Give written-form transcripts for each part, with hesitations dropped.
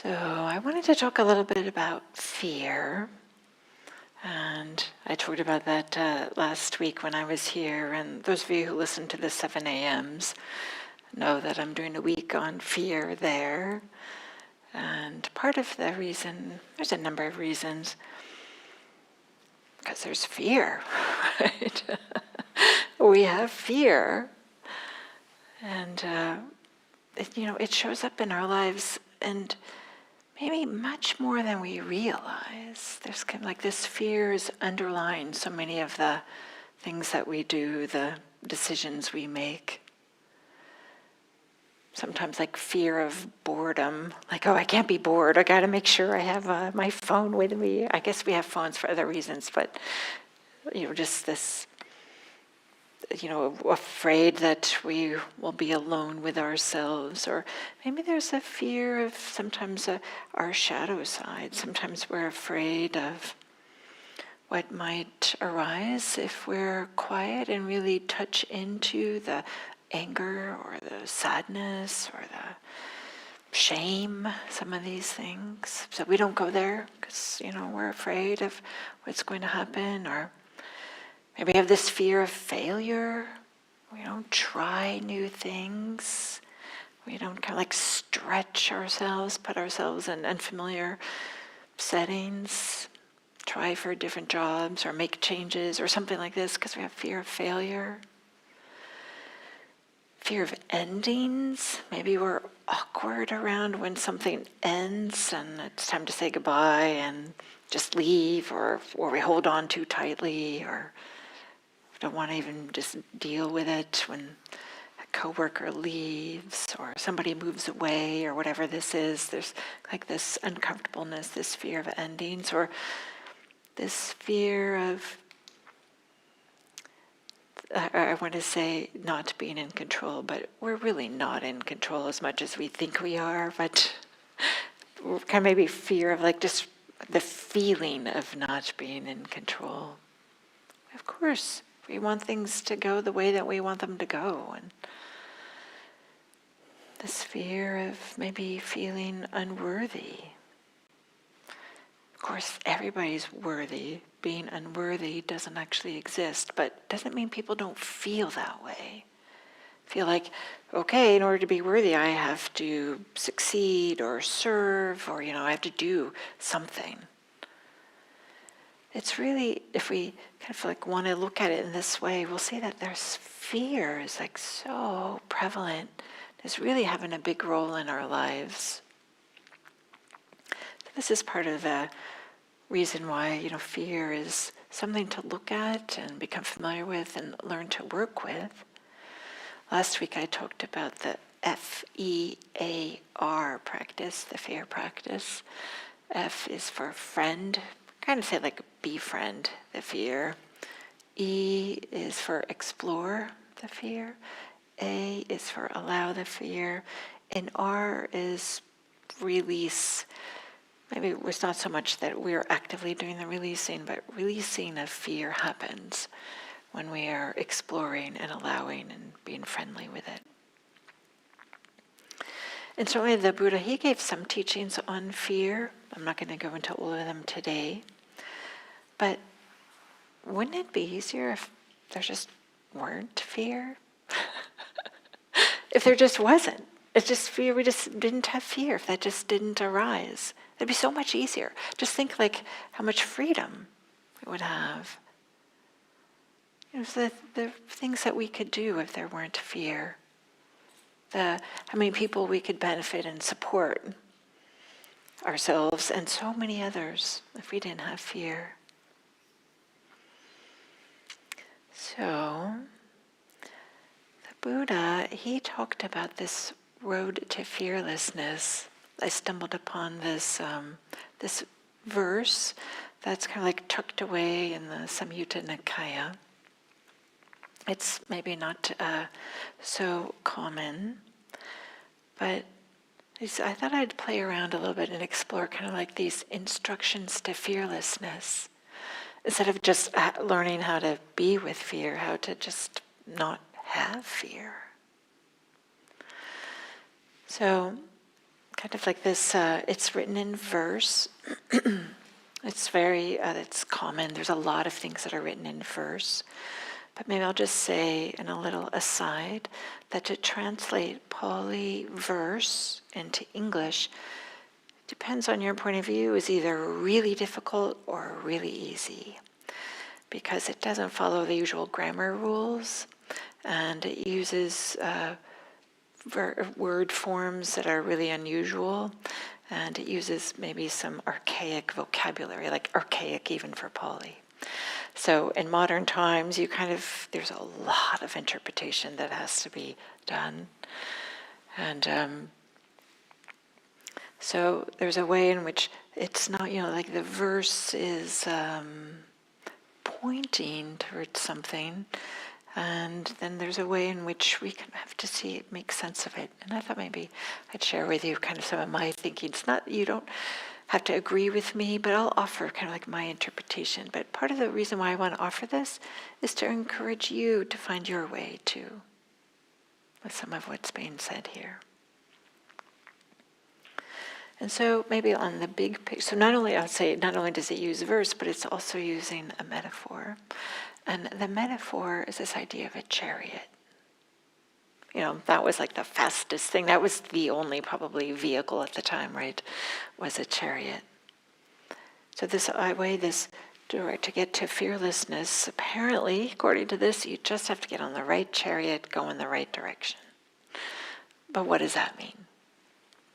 So I wanted to talk a little bit about fear, and I talked about that last week when I was here, and those of you who listen to the 7 a.m.s know that I'm doing a week on fear there, and part of the reason, there's a number of reasons, because there's fear, right? We have fear, and it shows up in our lives, and maybe much more than we realize. There's kind of like this fear is underlying so many of the things that we do, the decisions we make. Sometimes like fear of boredom, like, oh, I can't be bored. I got to make sure I have my phone with me. I guess we have phones for other reasons, but just this, afraid that we will be alone with ourselves. Or maybe there's a fear of sometimes our shadow side. Sometimes we're afraid of what might arise if we're quiet and really touch into the anger or the sadness or the shame, some of these things. So we don't go there because, we're afraid of what's going to happen. Or maybe we have this fear of failure. We don't try new things. We don't kind of like stretch ourselves, put ourselves in unfamiliar settings, try for different jobs or make changes or something like this because we have fear of failure. Fear of endings. Maybe we're awkward around when something ends and it's time to say goodbye and just leave, or we hold on too tightly, or don't want to even just deal with it when a coworker leaves or somebody moves away or whatever this is. There's like this uncomfortableness, this fear of endings, or this fear of, I want to say not being in control, but we're really not in control as much as we think we are, but kind of maybe fear of like just the feeling of not being in control. Of course, we want things to go the way that we want them to go. And this fear of maybe feeling unworthy. Of course, everybody's worthy. Being unworthy doesn't actually exist, but doesn't mean people don't feel that way. Feel like, okay, in order to be worthy, I have to succeed or serve, or, I have to do something. It's really, if we kind of like want to look at it in this way, we'll see that there's fear is like so prevalent. It's really having a big role in our lives. This is part of the reason why, fear is something to look at and become familiar with and learn to work with. Last week I talked about the FEAR practice, the fear practice. F is for friend, kind of say like befriend the fear. E is for explore the fear. A is for allow the fear. And R is release. Maybe it's not so much that we're actively doing the releasing, but releasing of fear happens when we are exploring and allowing and being friendly with it. And certainly the Buddha, he gave some teachings on fear. I'm not going to go into all of them today. But wouldn't it be easier if there just weren't fear? If there just wasn't. It's just fear, we just didn't have fear, if that just didn't arise. It'd be so much easier. Just think like how much freedom we would have. The things that we could do if there weren't fear. How many people we could benefit and support ourselves and so many others if we didn't have fear. So, the Buddha, he talked about this road to fearlessness. I stumbled upon this verse that's kind of like tucked away in the Samyutta Nikaya. It's maybe not so common, but I thought I'd play around a little bit and explore kind of like these instructions to fearlessness. Instead of just learning how to be with fear, how to just not have fear. So kind of like this, it's written in verse. It's common. There's a lot of things that are written in verse. But maybe I'll just say in a little aside that to translate Pali verse into English depends on your point of view, is either really difficult or really easy, because it doesn't follow the usual grammar rules, and it uses word forms that are really unusual, and it uses maybe some archaic vocabulary, like archaic even for Pali. So in modern times, there's a lot of interpretation that has to be done. And so there's a way in which it's not, like the verse is pointing towards something, and then there's a way in which we can have to see it, make sense of it. And I thought maybe I'd share with you kind of some of my thinking. It's not, you don't have to agree with me, but I'll offer kind of like my interpretation. But part of the reason why I want to offer this is to encourage you to find your way too, with some of what's being said here. And so maybe on the big picture, so not only does it use verse, but it's also using a metaphor. And the metaphor is this idea of a chariot. That was like the fastest thing. That was the only probably vehicle at the time, right? Was a chariot. So to get to fearlessness, apparently, according to this, you just have to get on the right chariot, go in the right direction. But what does that mean?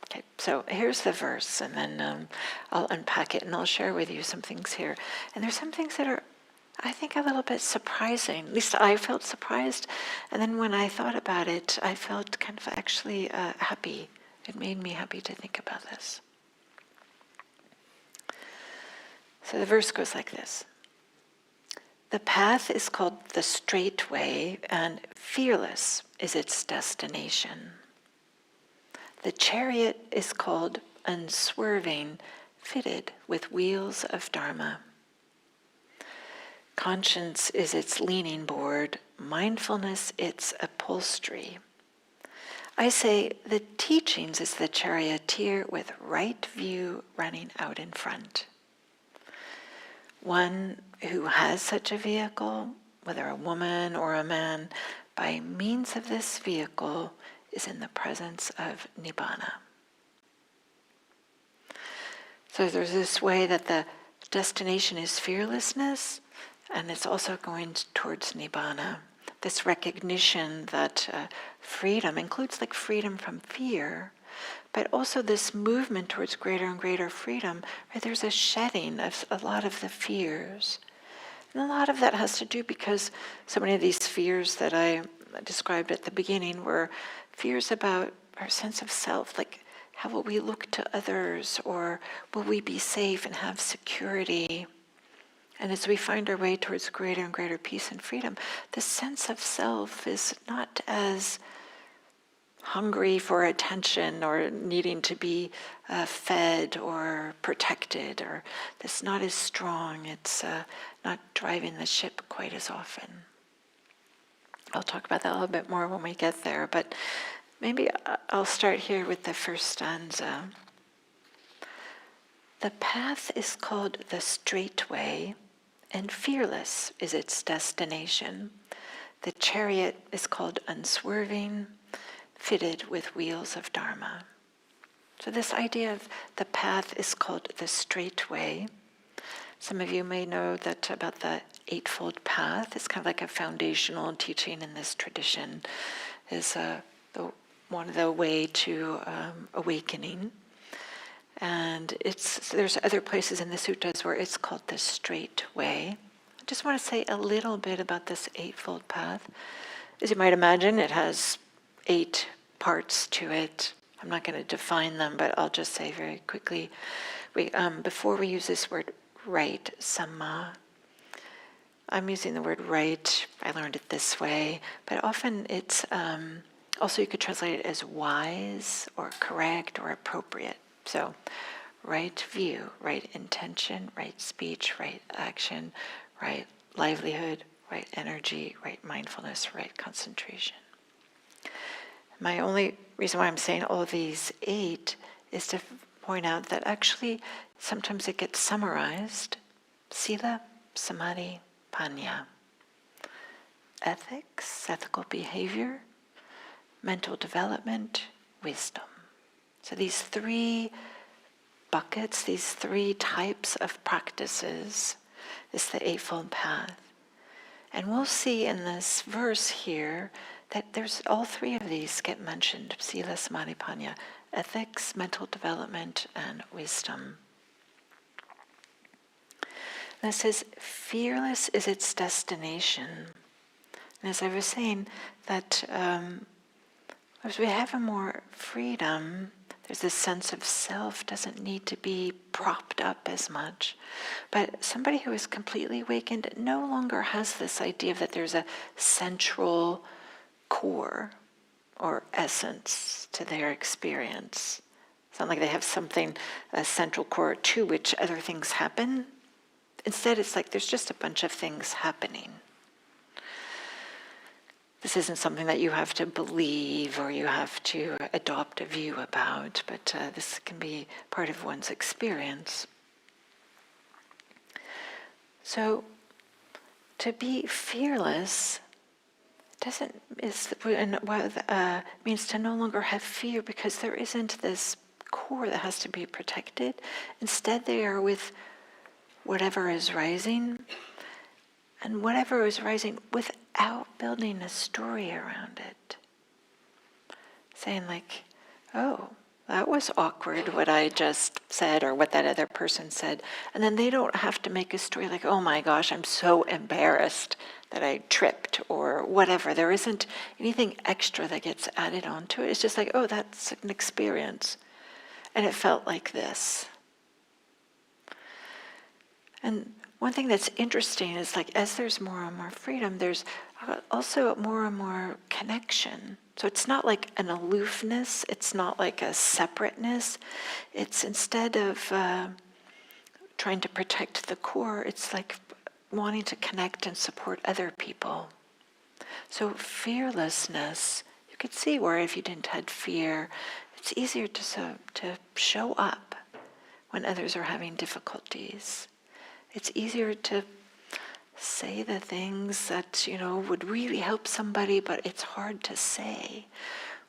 Okay, so here's the verse, and then I'll unpack it, and I'll share with you some things here. And there's some things that are, I think, a little bit surprising. At least I felt surprised. And then when I thought about it, I felt kind of actually happy. It made me happy to think about this. So the verse goes like this. The path is called the straight way, and fearless is its destination. The chariot is called unswerving, fitted with wheels of dharma. Conscience is its leaning board, mindfulness its upholstery. I say the teachings is the charioteer with right view running out in front. One who has such a vehicle, whether a woman or a man, by means of this vehicle is in the presence of nibbana. So there's this way that the destination is fearlessness, and it's also going towards nibbana. This recognition that freedom includes like freedom from fear, but also this movement towards greater and greater freedom, where there's a shedding of a lot of the fears. And a lot of that has to do because so many of these fears that I described at the beginning were fears about our sense of self, like how will we look to others, or will we be safe and have security? And as we find our way towards greater and greater peace and freedom, the sense of self is not as hungry for attention or needing to be fed or protected, or it's not as strong. It's not driving the ship quite as often. I'll talk about that a little bit more when we get there, but maybe I'll start here with the first stanza. The path is called the straight way, and fearless is its destination. The chariot is called unswerving, fitted with wheels of dharma. So this idea of the path is called the straight way. Some of you may know that about the Eightfold Path. It's kind of like a foundational teaching in this tradition, is one of the way to awakening. And there's other places in the suttas where it's called the straight way. I just want to say a little bit about this Eightfold Path. As you might imagine, it has 8 parts to it. I'm not going to define them, but I'll just say very quickly. Before we use this word right, samma, I'm using the word right. I learned it this way, but often it's also you could translate it as wise or correct or appropriate. So right view, right intention, right speech, right action, right livelihood, right energy, right mindfulness, right concentration. My only reason why I'm saying all of these 8 is to point out that actually sometimes it gets summarized: sila, samadhi, panya. Ethics, ethical behavior, mental development, wisdom. So these three buckets, these three types of practices is the Eightfold Path. And we'll see in this verse here that there's all three of these get mentioned: sila, samadhi, panya, ethics, mental development, and wisdom. And it says, fearless is its destination. And as I was saying, that as we have a more freedom, there's this sense of self doesn't need to be propped up as much. But somebody who is completely awakened no longer has this idea that there's a central core or essence to their experience. It's not like they have something, a central core to which other things happen. Instead, it's like there's just a bunch of things happening. This isn't something that you have to believe or you have to adopt a view about, but this can be part of one's experience. So, to be fearless means to no longer have fear, because there isn't this core that has to be protected. Instead, they are with whatever is rising, and whatever is rising without building a story around it. Saying like, oh, that was awkward what I just said or what that other person said. And then they don't have to make a story like, oh my gosh, I'm so embarrassed that I tripped or whatever. There isn't anything extra that gets added onto it. It's just like, oh, that's an experience. And it felt like this. And one thing that's interesting is like as there's more and more freedom, there's also more and more connection. So it's not like an aloofness, it's not like a separateness. It's instead of trying to protect the core, it's like wanting to connect and support other people. So fearlessness, you could see where if you didn't have fear, it's easier to show up when others are having difficulties. It's easier to say the things that, would really help somebody, but it's hard to say.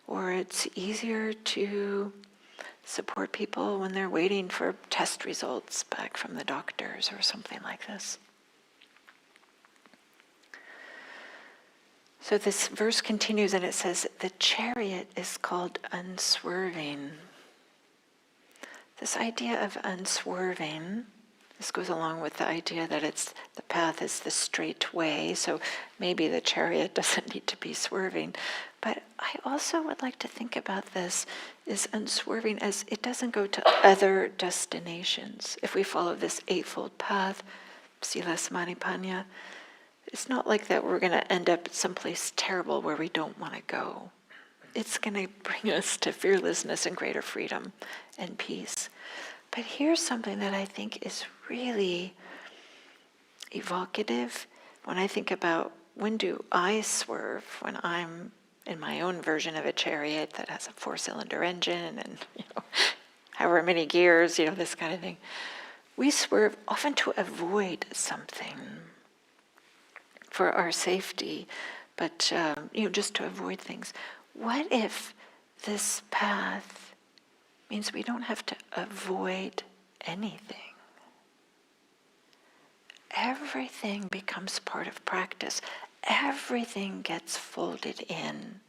Or it's easier to support people when they're waiting for test results back from the doctors or something like this. So this verse continues and it says, the chariot is called unswerving. This idea of unswerving, this goes along with the idea that the path is the straight way, so maybe the chariot doesn't need to be swerving. But I also would like to think about this as unswerving as it doesn't go to other destinations. If we follow this Eightfold Path, Sila, Samadhi, Panya, it's not like that we're going to end up someplace terrible where we don't want to go. It's going to bring us to fearlessness and greater freedom and peace. But here's something that I think is really evocative when I think about when do I swerve when I'm in my own version of a chariot that has a 4-cylinder engine and however many gears, this kind of thing. We swerve often to avoid something for our safety, but just to avoid things. What if this path means we don't have to avoid anything? Everything becomes part of practice. Everything gets folded in.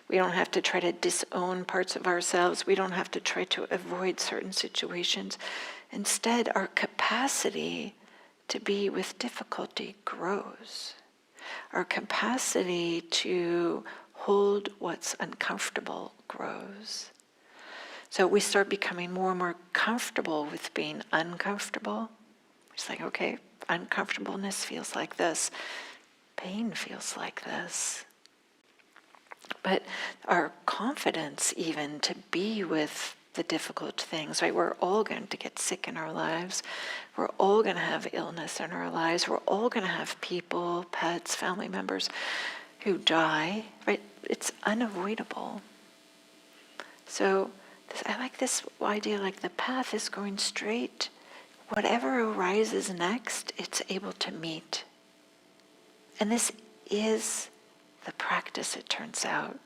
We don't have to try to disown parts of ourselves. We don't have to try to avoid certain situations. Instead, our capacity to be with difficulty grows. Our capacity to hold what's uncomfortable grows. So we start becoming more and more comfortable with being uncomfortable. It's like, okay, uncomfortableness feels like this. Pain feels like this. But our confidence even to be with the difficult things, right? We're all going to get sick in our lives. We're all going to have illness in our lives. We're all going to have people, pets, family members who die, right? It's unavoidable. So I like this idea, like the path is going straight. Whatever arises next, it's able to meet. And this is the practice, it turns out.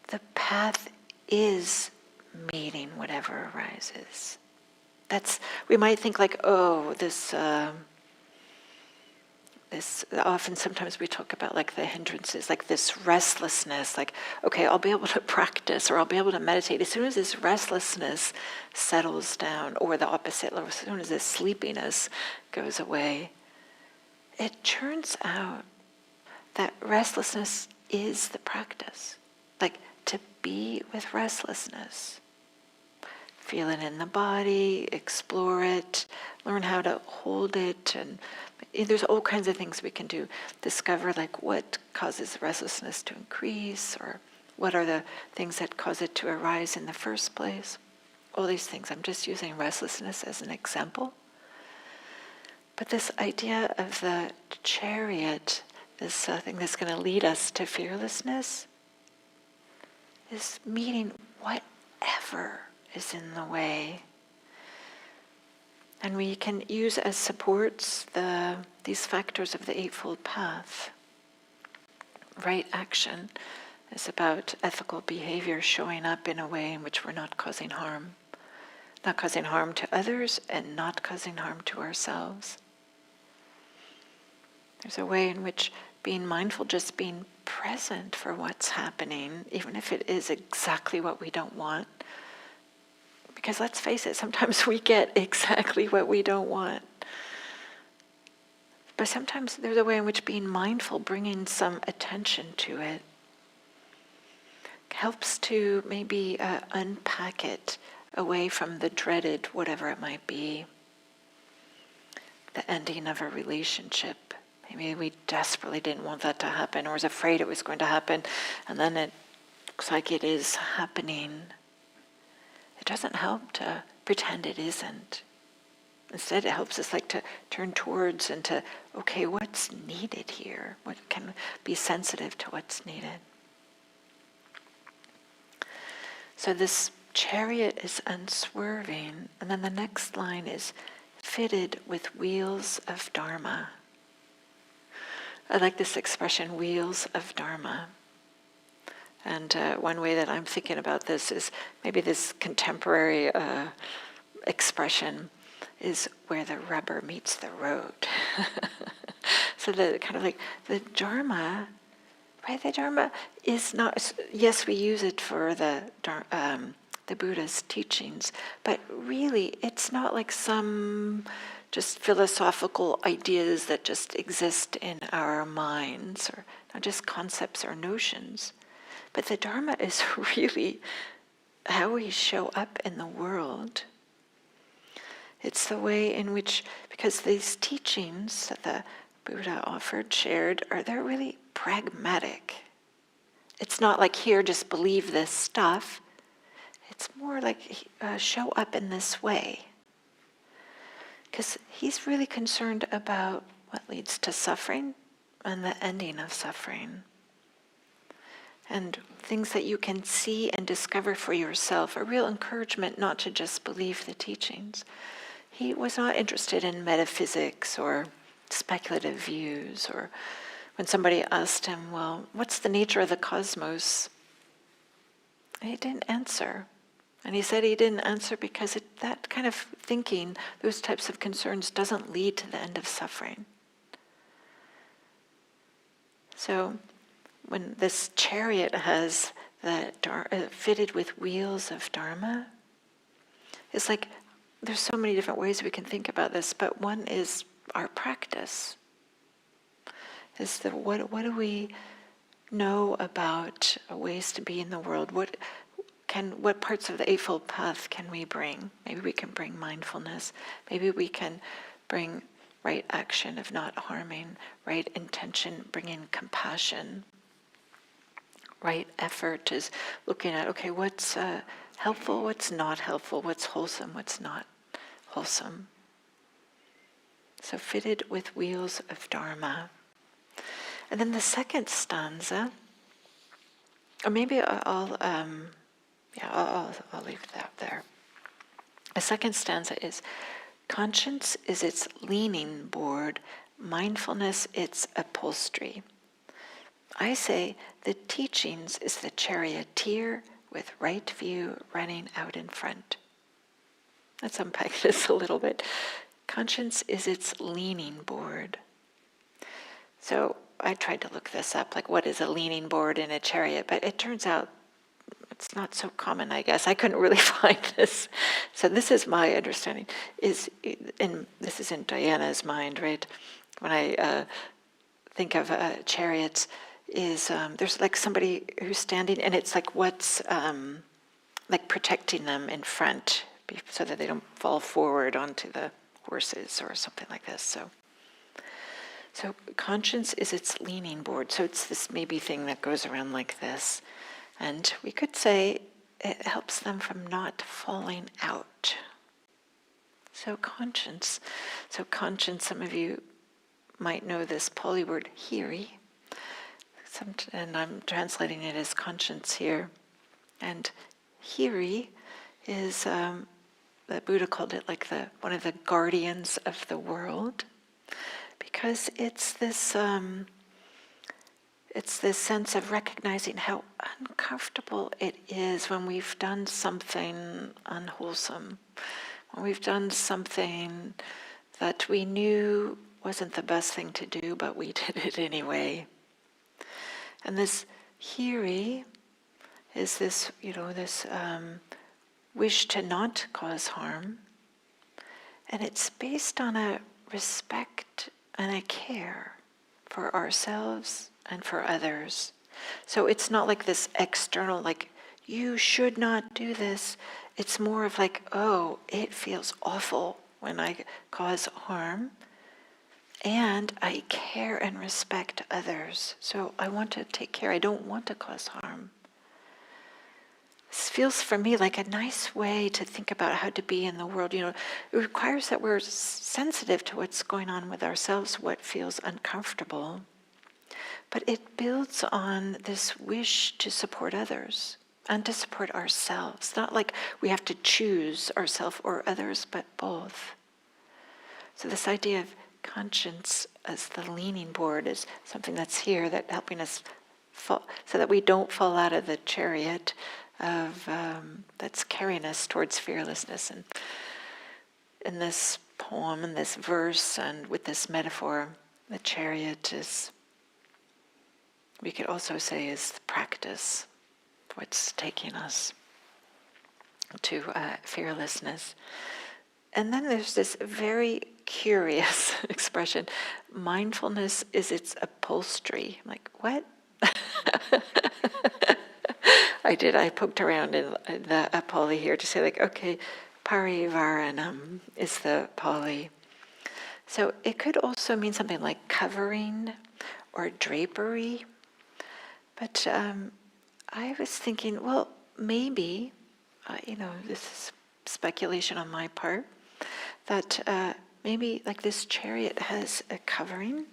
The path is meeting whatever arises. We might think like, oh, this often sometimes we talk about like the hindrances, like this restlessness, like, okay, I'll be able to practice or I'll be able to meditate. As soon as this restlessness settles down, or the opposite, as soon as this sleepiness goes away, it turns out that restlessness is the practice. Like to be with restlessness. Feel it in the body, explore it, learn how to hold it, and there's all kinds of things we can do. Discover like what causes restlessness to increase, or what are the things that cause it to arise in the first place. All these things. I'm just using restlessness as an example. But this idea of the chariot, this thing that's going to lead us to fearlessness, is meeting whatever is in the way. And we can use as supports these factors of the Eightfold Path. Right action is about ethical behavior showing up in a way in which we're not causing harm. Not causing harm to others and not causing harm to ourselves. There's a way in which being mindful, just being present for what's happening, even if it is exactly what we don't want. Because let's face it, sometimes we get exactly what we don't want. But sometimes there's a way in which being mindful, bringing some attention to it, helps to maybe unpack it away from the dreaded, whatever it might be, the ending of a relationship. Maybe we desperately didn't want that to happen, or was afraid it was going to happen, and then it looks like it is happening. It doesn't help to pretend it isn't. Instead, it helps us like to turn towards and to, okay, what's needed here? What can be sensitive to what's needed? So this chariot is unswerving, and then the next line is fitted with wheels of dharma. I like this expression, wheels of dharma. And one way that I'm thinking about this is maybe this contemporary expression is where the rubber meets the road. So the kind of like the dharma, right? The dharma is not, yes, we use it for the Buddha's teachings, but really it's not like some just philosophical ideas that just exist in our minds, or not just concepts or notions. But the Dharma is really how we show up in the world. It's the way in which, because these teachings that the Buddha offered, shared, they're really pragmatic. It's not like, here, just believe this stuff. It's more like show up in this way. Because he's really concerned about what leads to suffering and the ending of suffering. And things that you can see and discover for yourself, a real encouragement not to just believe the teachings. He was not interested in metaphysics or speculative views, or when somebody asked him, well, what's the nature of the cosmos? He didn't answer. And he said he didn't answer because that kind of thinking, those types of concerns, doesn't lead to the end of suffering. So when this chariot has fitted with wheels of dharma, it's like there's so many different ways we can think about this, but one is our practice. Is what do we know about ways to be in the world? What parts of the Eightfold Path can we bring? Maybe we can bring mindfulness. Maybe we can bring right action of not harming, right intention, bringing compassion. Right effort is looking at, okay, what's helpful, what's not helpful, what's wholesome, what's not wholesome. So fitted with wheels of dharma. And then the second stanza, or maybe I'll Yeah, I'll leave that there. The second stanza is, conscience is its leaning board, mindfulness its upholstery. I say the teachings is the charioteer with right view running out in front. Let's unpack this a little bit. Conscience is its leaning board. So I tried to look this up, like what is a leaning board in a chariot, but it turns out it's not so common, I guess. I couldn't really find this. So this is my understanding, this is in Diana's mind, right? When I think of chariots, is there's like somebody who's standing, and it's like what's like protecting them in front so that they don't fall forward onto the horses or something like this. So conscience is its leaning board. So it's this maybe thing that goes around like this. And we could say it helps them from not falling out. So conscience, some of you might know this Pali word hiri, and I'm translating it as conscience here. And hiri is, the Buddha called it like one of the guardians of the world, because it's this sense of recognizing how uncomfortable it is when we've done something unwholesome, when we've done something that we knew wasn't the best thing to do, but we did it anyway. And this hiri is this, this wish to not cause harm, and it's based on a respect and a care for ourselves and for others. So it's not like this external, like, you should not do this. It's more of like, oh, it feels awful when I cause harm, and I care and respect others. So I want to take care. I don't want to cause harm. This feels for me like a nice way to think about how to be in the world. It requires that we're sensitive to what's going on with ourselves, what feels uncomfortable. But it builds on this wish to support others and to support ourselves. Not like we have to choose ourselves or others, but both. So this idea of conscience as the leaning board is something that's here, that helping us fall, so that we don't fall out of the chariot of that's carrying us towards fearlessness. And in this poem, in this verse, and with this metaphor, the chariot is, we could also say, is the practice, what's taking us to fearlessness. And then there's this very curious expression, mindfulness is its upholstery. I'm like, what? I poked around in the Pali here to say, like, okay, parivaranam is the Pali. So it could also mean something like covering or drapery. But I was thinking, well, maybe, this is speculation on my part, that maybe like this chariot has a covering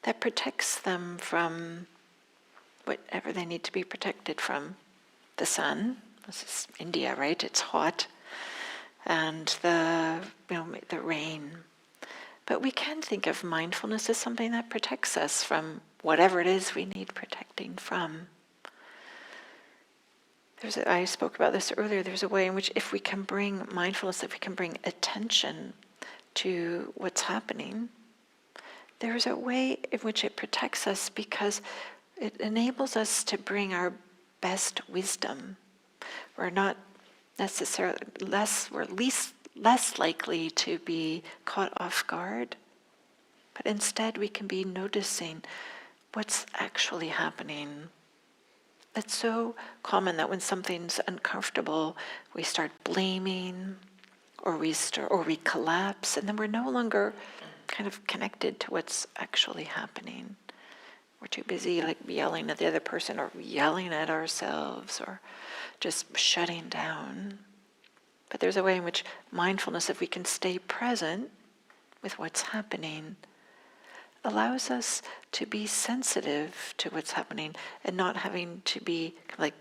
that protects them from whatever they need to be protected from. The sun, this is India, right? It's hot, and the rain. But we can think of mindfulness as something that protects us from whatever it is we need protecting from. I spoke about this earlier. There's a way in which, if we can bring mindfulness, if we can bring attention to what's happening, there's a way in which it protects us because it enables us to bring our best wisdom. We're not necessarily less likely to be caught off guard, but instead we can be noticing what's actually happening. It's so common that when something's uncomfortable, we start blaming, or we collapse, and then we're no longer kind of connected to what's actually happening. We're too busy like yelling at the other person, or yelling at ourselves, or just shutting down. But there's a way in which mindfulness, if we can stay present with what's happening, allows us to be sensitive to what's happening and not having to be like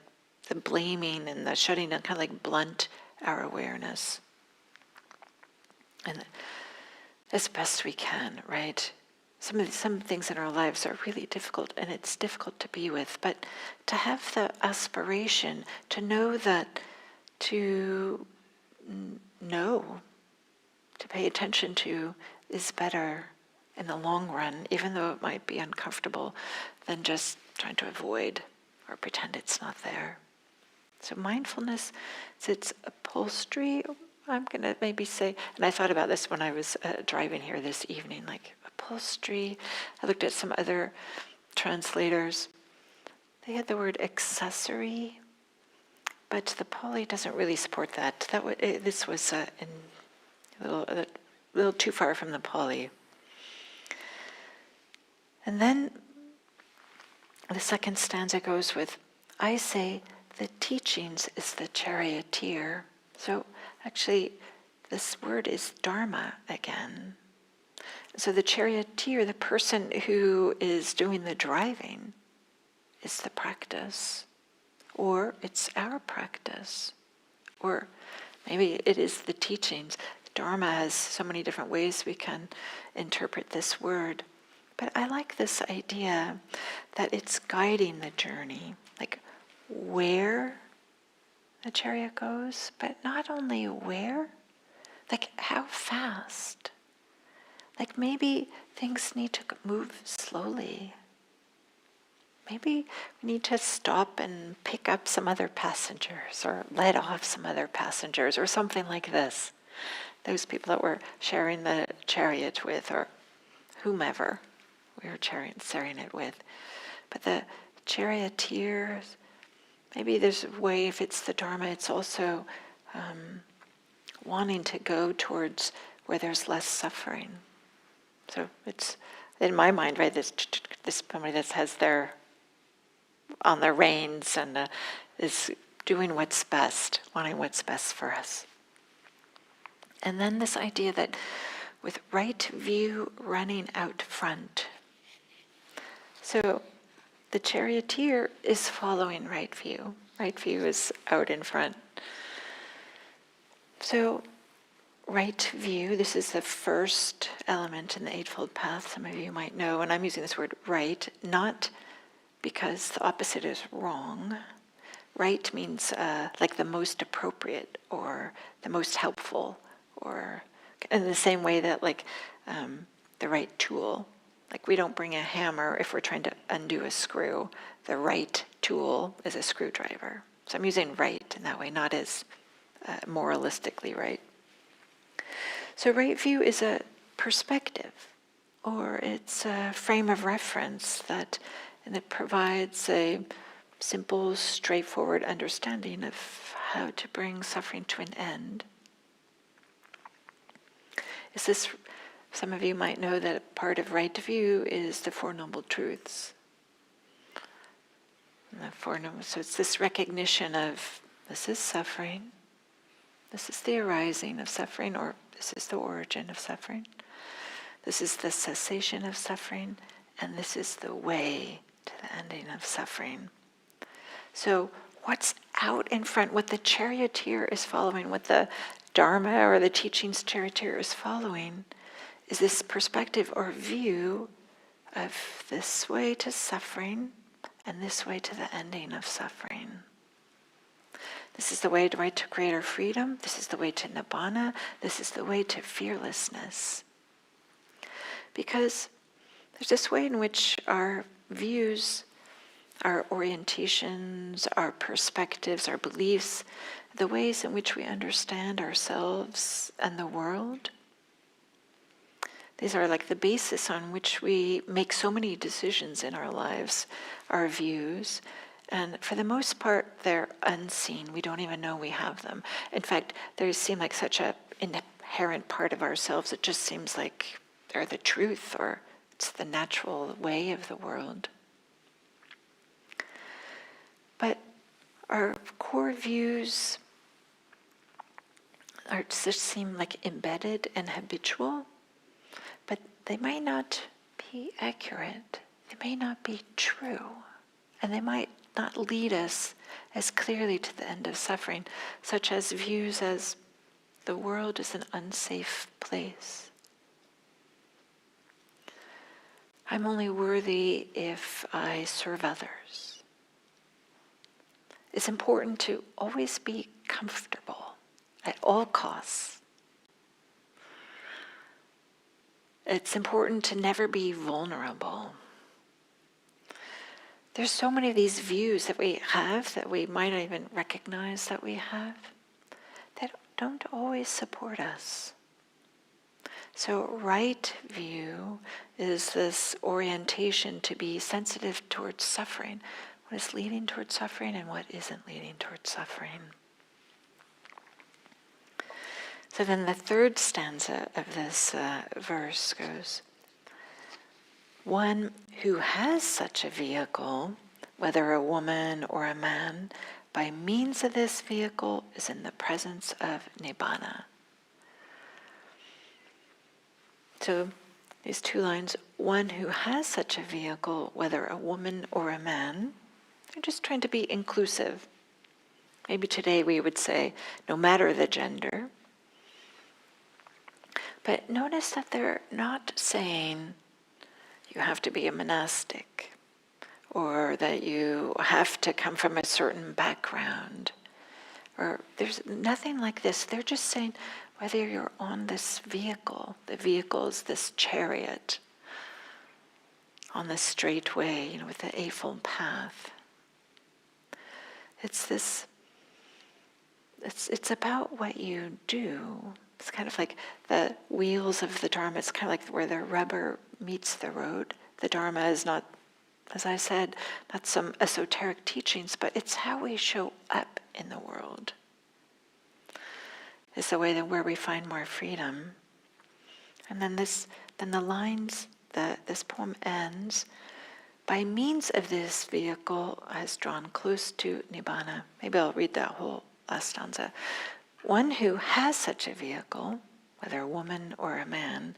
the blaming and the shutting down kind of like blunt our awareness. And as best we can, right? Some things in our lives are really difficult, and it's difficult to be with, but to have the aspiration to know that, to know, to pay attention to, is better in the long run, even though it might be uncomfortable, than just trying to avoid or pretend it's not there. So mindfulness, it's upholstery, I'm going to maybe say, and I thought about this when I was driving here this evening, like upholstery. I looked at some other translators. They had the word accessory, but the Pali doesn't really support that. This was a little too far from the Pali. And then the second stanza goes with, I say the teachings is the charioteer. So actually, this word is dharma again. So the charioteer, the person who is doing the driving, is the practice. Or it's our practice. Or maybe it is the teachings. Dharma has so many different ways we can interpret this word. But I like this idea that it's guiding the journey, like where the chariot goes, but not only where, like how fast. Like maybe things need to move slowly. Maybe we need to stop and pick up some other passengers or let off some other passengers or something like this. Those people that we're sharing the chariot with, or whomever we were sharing it with. But the charioteers, maybe there's a way, if it's the Dharma, it's also wanting to go towards where there's less suffering. So it's, in my mind, right, this somebody that has their, on the reins and is doing what's best, wanting what's best for us. And then this idea that with right view running out front. So the charioteer is following right view. Right view is out in front. So right view, this is the first element in the Eightfold Path. Some of you might know, and I'm using this word right, not because the opposite is wrong. Right means like the most appropriate or the most helpful, or in the same way that like the right tool. Like we don't bring a hammer if we're trying to undo a screw. The right tool is a screwdriver. So I'm using right in that way, not as moralistically right. So right view is a perspective, or it's a frame of reference that provides a simple, straightforward understanding of how to bring suffering to an end. Is this, some of you might know that part of right view is the Four Noble Truths. So it's this recognition of this is suffering, this is the arising of suffering, or this is the origin of suffering, this is the cessation of suffering, and this is the way to the ending of suffering. So what's out in front, what the charioteer is following, what the Dharma or the teachings charioteer is following, is this perspective or view of this way to suffering and this way to the ending of suffering. This is the way right to greater freedom. This is the way to nibbana. This is the way to fearlessness. Because there's this way in which our views, our orientations, our perspectives, our beliefs, the ways in which we understand ourselves and the world, these are like the basis on which we make so many decisions in our lives, our views. And for the most part, they're unseen. We don't even know we have them. In fact, they seem like such an inherent part of ourselves. It just seems like they're the truth, or it's the natural way of the world. But our core views just seem like embedded and habitual, but they may not be accurate. They may not be true. And they might not lead us as clearly to the end of suffering, such as views as the world is an unsafe place. I'm only worthy if I serve others. It's important to always be comfortable at all costs. It's important to never be vulnerable. There's so many of these views that we have that we might not even recognize that we have that don't always support us. So right view is this orientation to be sensitive towards suffering. What is leading towards suffering and what isn't leading towards suffering. So then the third stanza of this verse goes, one who has such a vehicle, whether a woman or a man, by means of this vehicle is in the presence of Nibbana. So these two lines, one who has such a vehicle, whether a woman or a man, they're just trying to be inclusive. Maybe today we would say, no matter the gender. But notice that they're not saying you have to be a monastic, or that you have to come from a certain background, or there's nothing like this. They're just saying whether you're on this vehicle, the vehicle is this chariot, on the straight way, with the Eightfold Path. It's about what you do. It's kind of like the wheels of the Dharma. It's kind of like where the rubber meets the road. The Dharma is not, as I said, not some esoteric teachings, but it's how we show up in the world. It's the way that where we find more freedom. And then the lines that this poem ends, by means of this vehicle has drawn close to Nibbana. Maybe I'll read that whole last stanza. One who has such a vehicle, whether a woman or a man,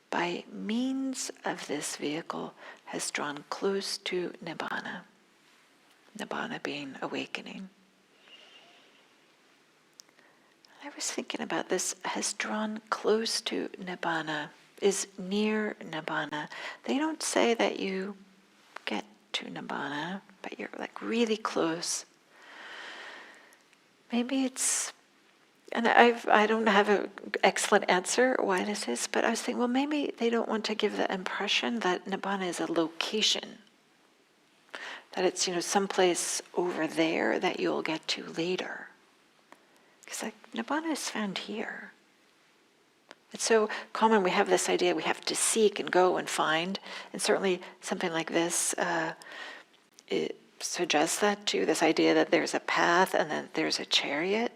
by means of this vehicle has drawn close to Nibbana. Nibbana being awakening. I was thinking about this, has drawn close to Nibbana, is near Nibbana. They don't say that you get to Nibbana, but you're like really close. Maybe it's, and I don't have an excellent answer why this is, but I was thinking, well, maybe they don't want to give the impression that Nibbana is a location, that it's someplace over there that you'll get to later. Because Nibbana is found here. It's so common, we have this idea we have to seek and go and find, and certainly something like this, it suggests that too, this idea that there's a path and then there's a chariot.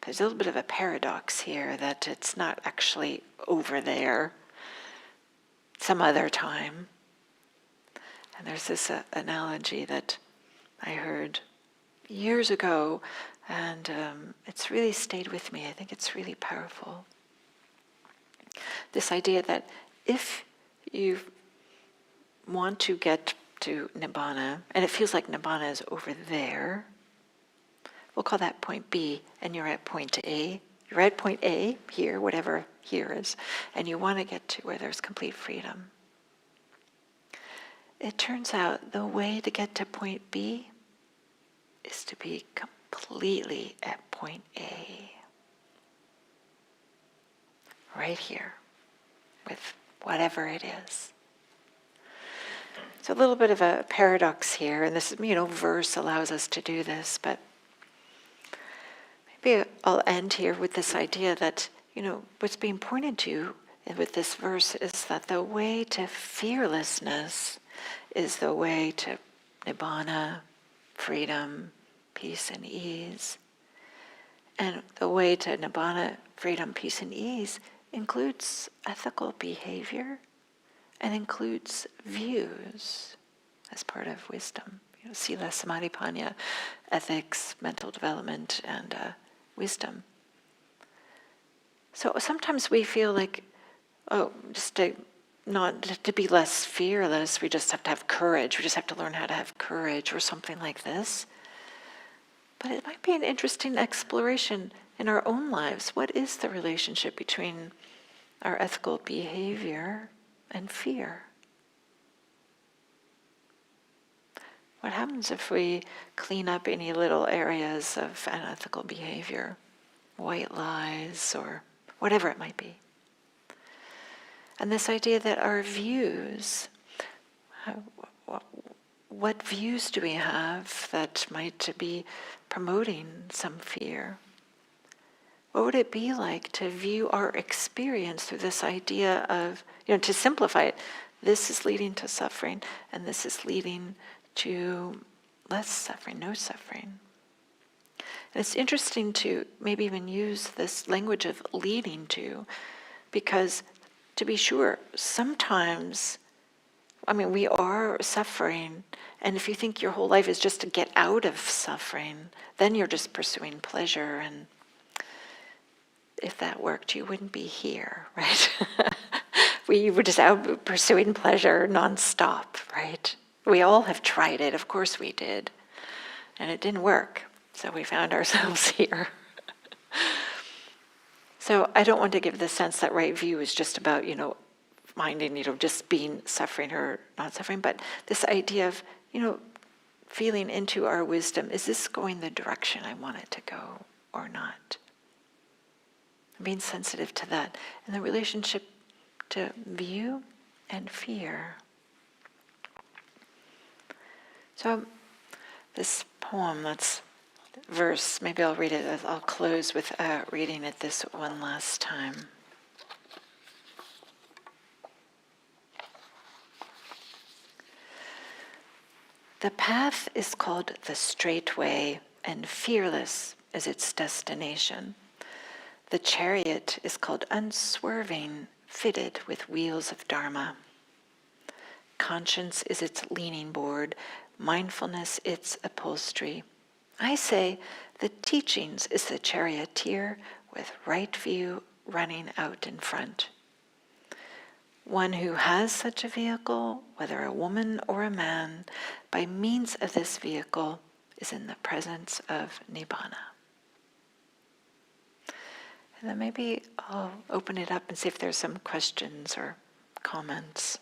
There's a little bit of a paradox here that it's not actually over there some other time. And there's this analogy that I heard years ago, and it's really stayed with me. I think it's really powerful. This idea that if you want to get to Nibbana, and it feels like Nibbana is over there, we'll call that point B, and you're at point A. You're at point A, here, whatever here is, and you want to get to where there's complete freedom. It turns out the way to get to point B is to be completely at point A. Right here, with whatever it is. So a little bit of a paradox here, and this verse allows us to do this, but maybe I'll end here with this idea that, what's being pointed to with this verse is that the way to fearlessness is the way to Nibbana, freedom, peace, and ease. And the way to Nibbana, freedom, peace, and ease includes ethical behavior and includes views as part of wisdom. Sila, Samadhi, Panya, ethics, mental development, and wisdom. So sometimes we feel like, just to not to be less fearless, we just have to have courage. We just have to learn how to have courage or something like this. But it might be an interesting exploration in our own lives. What is the relationship between our ethical behavior and fear? What happens if we clean up any little areas of unethical behavior, white lies, or whatever it might be? And this idea that our views, what views do we have that might be promoting some fear? What would it be like to view our experience through this idea of, to simplify it, this is leading to suffering, and this is leading to less suffering, no suffering. And it's interesting to maybe even use this language of leading to, because to be sure, sometimes, we are suffering, and if you think your whole life is just to get out of suffering, then you're just pursuing pleasure, and if that worked, you wouldn't be here, right? We were just out pursuing pleasure nonstop, right? We all have tried it, of course we did, and it didn't work, so we found ourselves here. So I don't want to give the sense that right view is just about, minding, just being suffering or not suffering, but this idea of, feeling into our wisdom, is this going the direction I want it to go or not? Being sensitive to that and the relationship to view and fear. So this poem, that's verse, maybe I'll read it, I'll close with reading it this one last time. The path is called the straight way, and fearless is its destination. The chariot is called unswerving, fitted with wheels of dharma. Conscience is its leaning board, mindfulness its upholstery. I say the teachings is the charioteer with right view running out in front. One who has such a vehicle, whether a woman or a man, by means of this vehicle is in the presence of Nibbana. And then maybe I'll open it up and see if there's some questions or comments.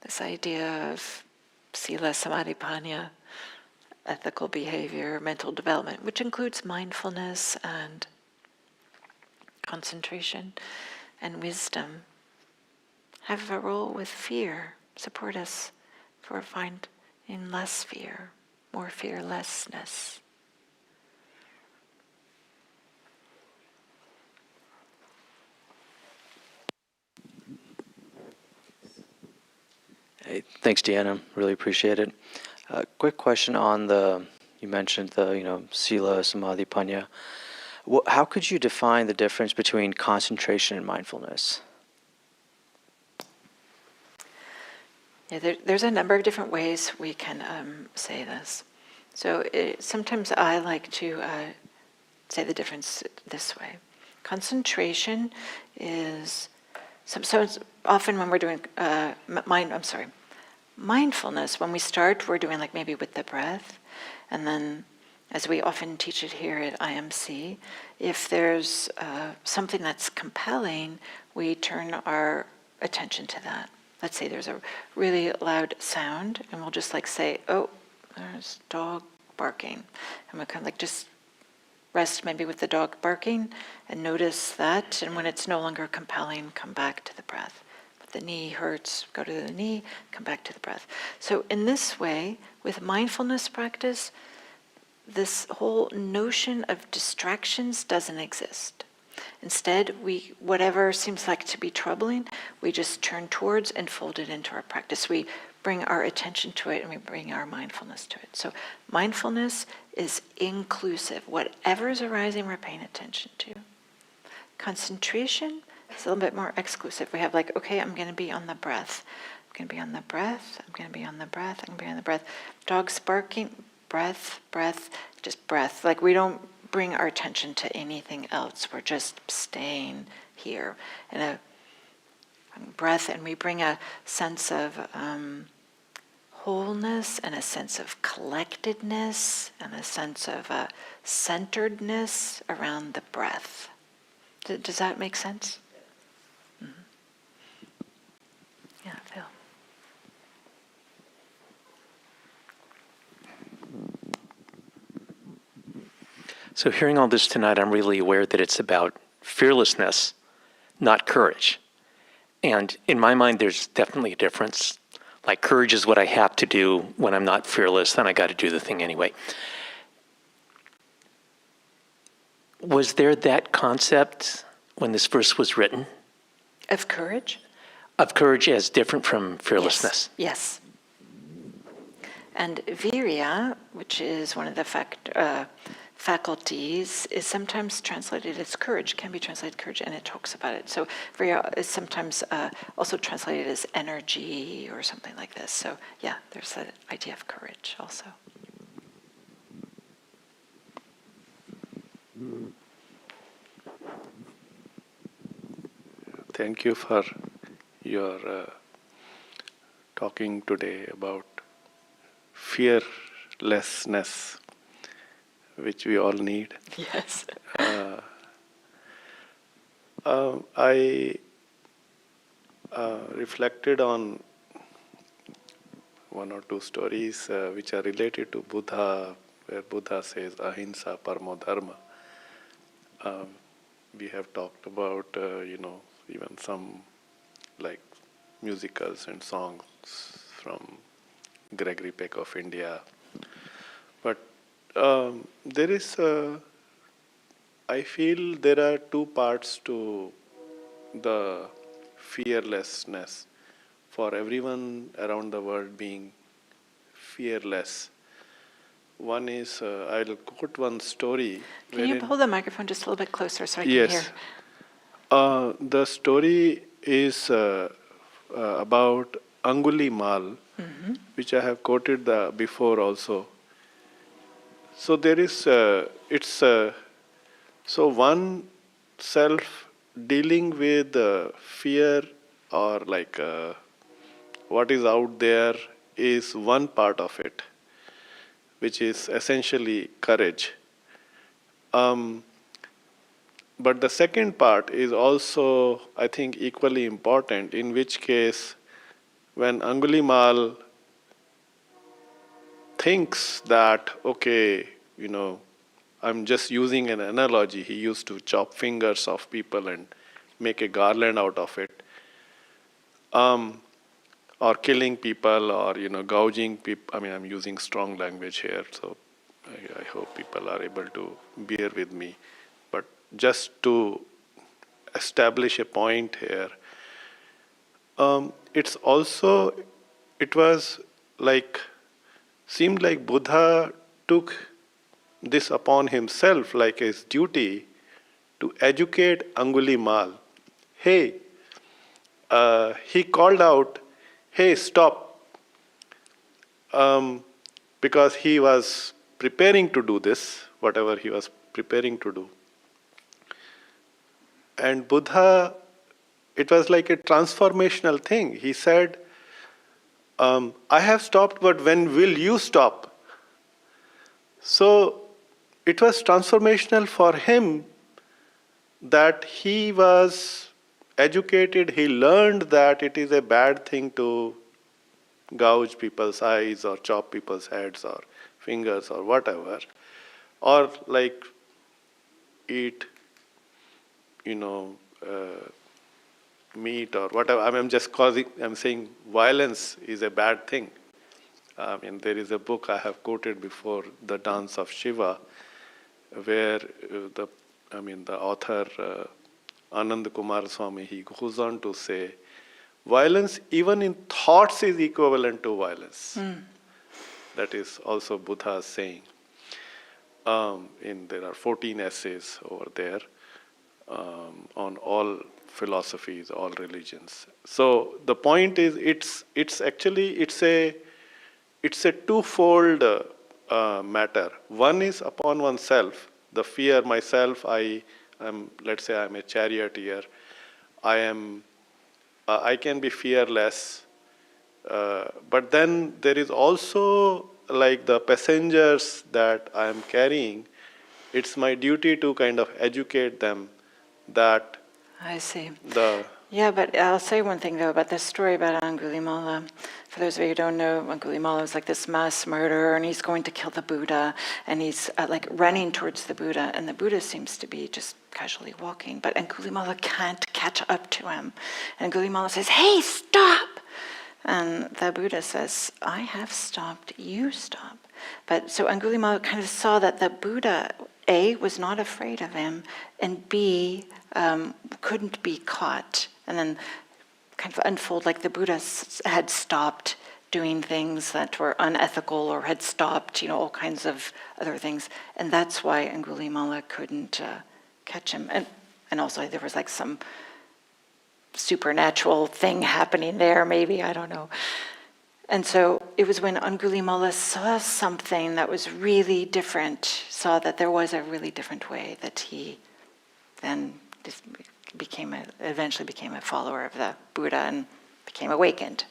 This idea of sila, samadhi, panya, ethical behavior, mental development, which includes mindfulness and concentration and wisdom, have a role with fear, support us for finding less fear, more fearlessness. Hey, thanks, Deanna. Really appreciate it. Quick question on you mentioned the, sila, samadhi, panya. How could you define the difference between concentration and mindfulness? Yeah, there's a number of different ways we can say this. So sometimes I like to say the difference this way. Concentration is, so it's often when we're doing mindfulness, when we start, we're doing like maybe with the breath, and then as we often teach it here at IMC, if there's something that's compelling, we turn our attention to that. Let's say there's a really loud sound, and we'll just like say, oh, there's dog barking. And we'll kind of like just rest maybe with the dog barking and notice that, and when it's no longer compelling, come back to the breath. If the knee hurts, go to the knee, come back to the breath. So in this way, with mindfulness practice, this whole notion of distractions doesn't exist. Instead, whatever seems like to be troubling, we just turn towards and fold it into our practice. We bring our attention to it and we bring our mindfulness to it. So mindfulness is inclusive. Whatever is arising, we're paying attention to. Concentration is a little bit more exclusive. We have like, okay, I'm going to be on the breath. I'm going to be on the breath. I'm going to be on the breath. I'm going to be on the breath. Dogs barking, breath, breath, just breath. Like we don't bring our attention to anything else. We're just staying here in a breath, and we bring a sense of wholeness and a sense of collectedness and a sense of centeredness around the breath. Does that make sense? Mm-hmm. Yeah, Phil. So hearing all this tonight, I'm really aware that it's about fearlessness, not courage. And in my mind, there's definitely a difference. Like courage is what I have to do when I'm not fearless, then I got to do the thing anyway. Was there that concept when this verse was written? Of courage? Of courage as different from fearlessness? Yes. And virya, which is one of the faculties, is sometimes translated as courage, can be translated courage, and it talks about it. So virya is sometimes also translated as energy or something like this. So yeah, there's that idea of courage also. Thank you for your talking today about fearlessness, which we all need. Yes. I reflected on one or two stories which are related to Buddha, where Buddha says, ahimsa paramo dharma. We have talked about, even some like musicals and songs from Gregory Peck of India. But there is, I feel there are two parts to the fearlessness. For everyone around the world being fearless. One is, I'll quote one story. Can you hold the microphone just a little bit closer so I can Yes. hear? The story is about Angulimal, which I have quoted before also. So there is, so one self dealing with fear or like what is out there is one part of it, which is essentially courage. But the second part is also, I think, equally important, in which case, when Angulimal thinks that, okay, I'm just using an analogy, he used to chop fingers of people and make a garland out of it, or killing people, or, gouging people. I mean, I'm using strong language here, so I hope people are able to bear with me. But just to establish a point here, it was like, seemed like Buddha took this upon himself like his duty to educate Angulimal. Hey, he called out, hey, stop. Because he was preparing to do this, whatever he was preparing to do. And Buddha, it was like a transformational thing. He said, I have stopped, but when will you stop? So it was transformational for him that he was educated, he learned that it is a bad thing to gouge people's eyes or chop people's heads or fingers or whatever, or like eat, meat or whatever. I'm saying violence is a bad thing. There is a book I have quoted before, The Dance of Shiva, where the author Anand Kumar Swami, he goes on to say, violence even in thoughts is equivalent to violence. That is also Buddha's saying. There are 14 essays over there on all philosophies, all religions. So the point is, it's a twofold matter. One is upon oneself, the fear myself. Let's say I'm a charioteer. I am I can be fearless. But then there is also like the passengers that I am carrying. It's my duty to kind of educate them that I see. the Yeah, but I'll say one thing, though, about this story about Angulimala. For those of you who don't know, Angulimala was like this mass murderer, and he's going to kill the Buddha, and he's like running towards the Buddha, and the Buddha seems to be just casually walking, but Angulimala can't catch up to him. And Angulimala says, "Hey, stop!" And the Buddha says, "I have stopped, you stop." But so Angulimala kind of saw that the Buddha, A, was not afraid of him, and B, couldn't be caught. And then kind of unfold like the Buddha had stopped doing things that were unethical or had stopped, all kinds of other things. And that's why Angulimala couldn't catch him. And also there was like some supernatural thing happening there, maybe, I don't know. And so it was when Angulimala saw something that was really different, saw that there was a really different way, that he then just eventually became a follower of the Buddha and became awakened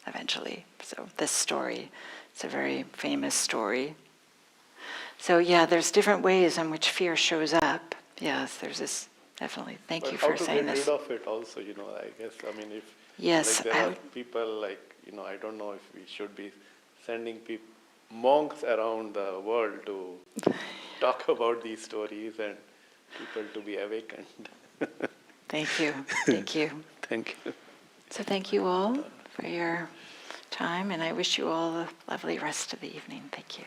eventually. So this story, it's a very famous story. So yeah, there's different ways in which fear shows up. Yes, there's this, definitely. Thank but you how for to saying get this. rid of it also, I guess. I mean, if Yes, like there are people like, I don't know if we should be sending monks around the world to talk about these stories and people to be awakened. Thank you. Thank you. Thank you. So thank you all for your time, and I wish you all a lovely rest of the evening. Thank you.